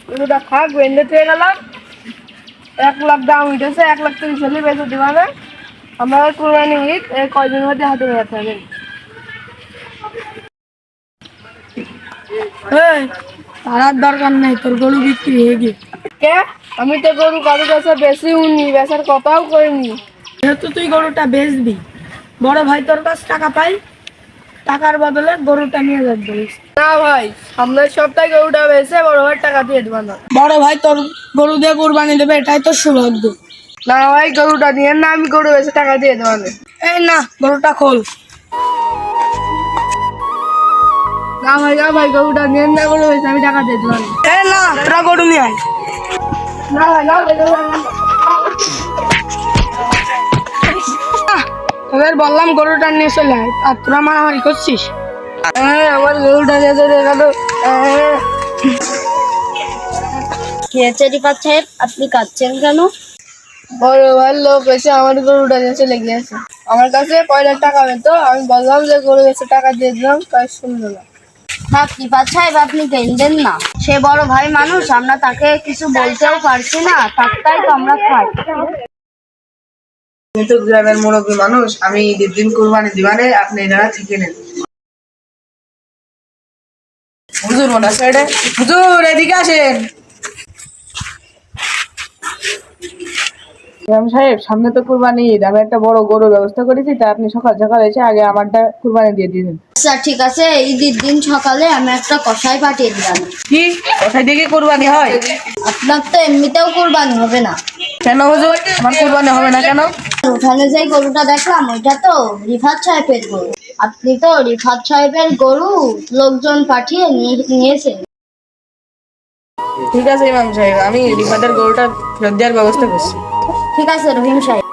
গরুটা খাক বেঁধে থেকে গেলাম, 1 লাখ দাম উঠেছে, 1,30,000 হলে বেঁচে দিবা না। আমরা কোরবানি ঈদ কয়দিন মধ্যে হাতে বেড়াতে হবে। তার দরকার নাই, তোর গরু বিক্রি হয়ে গিয়ে। কে? আমি তো গরু কারো কাছে বেশি উনি বেচার কথাও করিনি। যেহেতু তুই গরুটা বেচবি, বড় ভাই তোর কাছে টাকা পাই, টাকার বদলে গরুটা নিয়ে যাবে বলিস। না ভাই, সামনের সপ্তাহে গরুটা বেচে বড় ভাই টাকা দিয়ে দেবা না। বড় ভাই তোর গরু দিয়ে কোরবানি দেবে, এটাই তোর সৌভাগ্য। না ভাই, গরুটা নিয়ে না, আমি গরু বেচে টাকা দিয়ে দেবা না। এই না, গরুটা খোল। না ভাই, না ভাই, গরুটা নিয়ে না, গরু বেচে আমি টাকা দিয়ে দেবা না। এই না, তোরা গরু নিয়ে আয়। না ভাই, না ভাই, তোদের বললাম গরুটা নিয়ে চলে আয়, আর তোরা মারামারি করছিস। আমার গরুটা নিয়ে চলে গেল। কি হয়েছে রিফাত সাহেব, আপনি কাঁদছেন কেন? বড় ভাইয়ের লোক এসে আমার গরুটা নিয়ে চলে গিয়েছে। আমার কাছে কয়টা টাকা পেতো, আমি বললাম যে গরু বেচে টাকা দিয়ে দিলাম, তাই শুনলো না। থাক রিফাত সাহেব, আপনি কেঁদেন না। সে বড় ভাই মানুষ, আমরা তাকে কিছু বলতেও পারছি না, তাই তো আমরা খাই। আমি তো গ্রামের মুরব্বী মানুষ, আমি ঈদের দিন কোরবানি দিবানে, আপনি এখানে থেকে নেন। হুজুর মনে আছে এটা? হুজুর এদিকে আসেন। ইমাম সাহেব, সামনে তো কুরবানি ঈদ, আমি একটা বড় গরুর ব্যবস্থা করেছি, তা আপনি সকাল সকাল এসে আগে আমারটা কুরবানি দিয়ে দিবেন। আচ্ছা ঠিক আছে, ঈদের দিন সকালে আমি একটা কষাই পাঠিয়ে দিলাম। কি কোথায় দিকে কুরবানি হয়? আপনার তো এমনিতেও কোরবানি হবে না। কেন হুজুর, আমার কুরবানি হবে না কেন? ওখানে যে গরুটা দেখলাম ওইটা তো রিফাত সাহেবের গরু। আপনি তো রিফাত সাহেবের গরু লোকজন পাঠিয়ে নিয়েছেন। ঠিক আছে ইমাম সাহেব, আমি রিফাতের গরুটা ফেরত দেওয়ার ব্যবস্থা করছি। ঠিক আছে রহিম সাহেব।